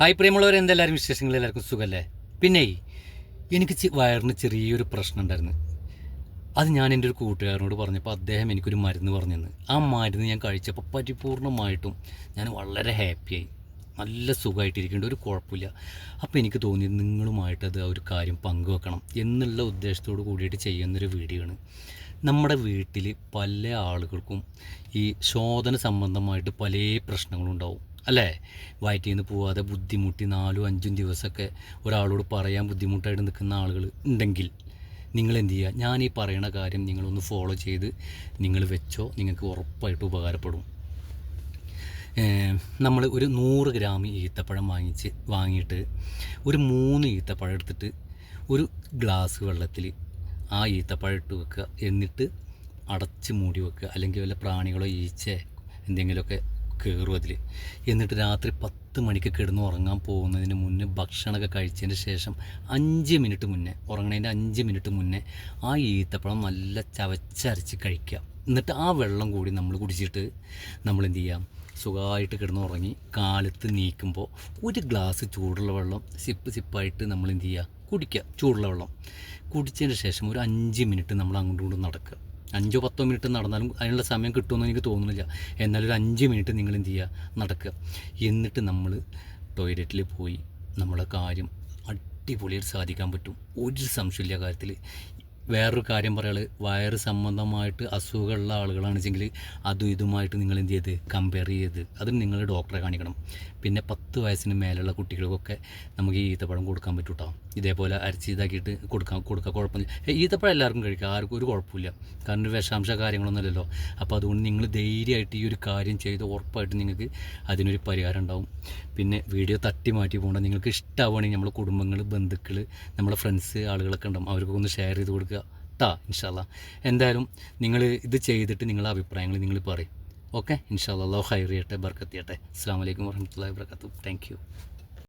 Hi പ്രിയമുള്ളവർ, എന്തെല്ലാവരും വിശേഷങ്ങൾ? എല്ലാവർക്കും സുഖമല്ലേ? പിന്നെ എനിക്ക് വയറിന് ചെറിയൊരു പ്രശ്നം ഉണ്ടായിരുന്നു. അത് ഞാൻ എൻ്റെ ഒരു കൂട്ടുകാരനോട് പറഞ്ഞപ്പോൾ അദ്ദേഹം എനിക്കൊരു മരുന്ന് പറഞ്ഞു തന്നു. ആ മരുന്ന് ഞാൻ കഴിച്ചപ്പോൾ പരിപൂർണമായിട്ടും ഞാൻ വളരെ ഹാപ്പിയായി, നല്ല സുഖമായിട്ടിരിക്കേണ്ട ഒരു കുഴപ്പമില്ല. അപ്പോൾ എനിക്ക് തോന്നി നിങ്ങളുമായിട്ട് അത് ഒരു കാര്യം പങ്കുവെക്കണം എന്നുള്ള ഉദ്ദേശത്തോട് കൂടിയിട്ട് ചെയ്യുന്നൊരു വീഡിയോ ആണ്. നമ്മുടെ വീട്ടിൽ പല ആളുകൾക്കും ഈ ശോധന സംബന്ധമായിട്ട് പല പ്രശ്നങ്ങളുണ്ടാവും അല്ലേ? വയറ്റിൽ നിന്ന് പോവാതെ ബുദ്ധിമുട്ടി 4-5 ദിവസമൊക്കെ ഒരാളോട് പറയാൻ ബുദ്ധിമുട്ടായിട്ട് നിൽക്കുന്ന ആളുകൾ ഉണ്ടെങ്കിൽ നിങ്ങൾ എന്ത് ചെയ്യുക, ഞാൻ ഈ പറയുന്ന കാര്യം നിങ്ങളൊന്ന് ഫോളോ ചെയ്ത് നിങ്ങൾ വെച്ചോ, നിങ്ങൾക്ക് ഉറപ്പായിട്ട് ഉപകാരപ്പെടും. നമ്മൾ ഒരു 100 ഗ്രാം ഈത്തപ്പഴം വാങ്ങിയിട്ട് ഒരു 3 ഈത്തപ്പഴം എടുത്തിട്ട് ഒരു ഗ്ലാസ് വെള്ളത്തിൽ ആ ഈത്തപ്പഴം ഇട്ട് വെക്കുക. എന്നിട്ട് അടച്ച് മൂടി വെക്കുക. അല്ലെങ്കിൽ വല്ല പ്രാണികളോ ഈച്ചയോ എന്തെങ്കിലുമൊക്കെ കയറും അതിൽ. എന്നിട്ട് രാത്രി 10 മണിക്ക് കിടന്ന് ഉറങ്ങാൻ പോകുന്നതിന് മുന്നേ, ഭക്ഷണമൊക്കെ കഴിച്ചതിന് ശേഷം 5 മിനിറ്റ് മുന്നേ, ഉറങ്ങണതിൻ്റെ 5 മിനിറ്റ് മുന്നേ ആ ഈത്തപ്പഴം നല്ല ചവച്ചരച്ച് കഴിക്കുക. എന്നിട്ട് ആ വെള്ളം കൂടി നമ്മൾ കുടിച്ചിട്ട് നമ്മൾ എന്ത് ചെയ്യാം, സുഖമായിട്ട് കിടന്ന് ഉറങ്ങി കാലത്ത് നീക്കുമ്പോൾ ഒരു ഗ്ലാസ് ചൂടുള്ള വെള്ളം സിപ്പായിട്ട് നമ്മൾ എന്ത് ചെയ്യുക, കുടിക്കുക. ചൂടുള്ള വെള്ളം കുടിച്ചതിന് ശേഷം ഒരു 5 മിനിറ്റ് നമ്മൾ അങ്ങോട്ടും ഇങ്ങോട്ടും നടക്കുക. 5-10 മിനിറ്റ് നടന്നാലും അതിനുള്ള സമയം കിട്ടുമെന്ന് എനിക്ക് തോന്നുന്നില്ല. എന്നാലും ഒരു 5 മിനിറ്റ് നിങ്ങൾ എന്ത് ചെയ്യുക, നടക്കുക. എന്നിട്ട് നമ്മൾ ടോയ്ലറ്റിൽ പോയി നമ്മളെ കാര്യം അടിപൊളിയായിട്ട് സാധിക്കാൻ പറ്റും. ഒരു സംശയമില്ല കാര്യത്തിൽ. വേറൊരു കാര്യം പറയാനുള്ളത്, വയറ് സംബന്ധമായിട്ട് അസുഖമുള്ള ആളുകളാണെന്ന് വെച്ചെങ്കിൽ അതും ഇതുമായിട്ട് നിങ്ങൾ എന്ത് ചെയ്ത് കമ്പയർ ചെയ്ത് അത് നിങ്ങൾ ഡോക്ടറെ കാണിക്കണം. പിന്നെ 10 വയസ്സിന് മേലുള്ള കുട്ടികൾക്കൊക്കെ നമുക്ക് ഈ ഈത്തപ്പഴം കൊടുക്കാൻ പറ്റും കേട്ടോ. ഇതേപോലെ അരച്ച് ഇതാക്കിയിട്ട് കൊടുക്കുക. കുഴപ്പമില്ല. ഈത്തപ്പഴം എല്ലാവർക്കും കഴിക്കാം, ആർക്കും ഒരു കുഴപ്പമില്ല. കാരണം ഒരു വിഷാംശ കാര്യങ്ങളൊന്നുമല്ലല്ലോ. അപ്പോൾ അതുകൊണ്ട് നിങ്ങൾ ധൈര്യമായിട്ട് ഈ ഒരു കാര്യം ചെയ്ത് ഉറപ്പായിട്ട് നിങ്ങൾക്ക് അതിനൊരു പരിഹാരം ഉണ്ടാവും. പിന്നെ വീഡിയോ തട്ടി മാറ്റി പോകേണ്ട, നിങ്ങൾക്ക് ഇഷ്ടമാവുകയാണെങ്കിൽ നമ്മുടെ കുടുംബങ്ങൾ, ബന്ധുക്കൾ, നമ്മുടെ ഫ്രണ്ട്സ് ആളുകളൊക്കെ ഉണ്ടാവും, അവർക്കൊക്കെ ഒന്ന് ഷെയർ ചെയ്ത് കൊടുക്കുക ട്ടാ. ഇൻഷാ അല്ലാ എന്തായാലും നിങ്ങൾ ഇത് ചെയ്തിട്ട് നിങ്ങളുടെ അഭിപ്രായങ്ങൾ നിങ്ങൾ പറയും. ഓക്കെ, ഇൻഷാ അല്ലാ. അല്ലാഹു ഖൈർ ചെയ്യട്ടെ, ബർക്കത്ത് ചെയ്യട്ടെ. അസ്സലാമു അലൈക്കും വറഹ്മത്തുള്ളാഹി വബറകാതുഹു. Thank you.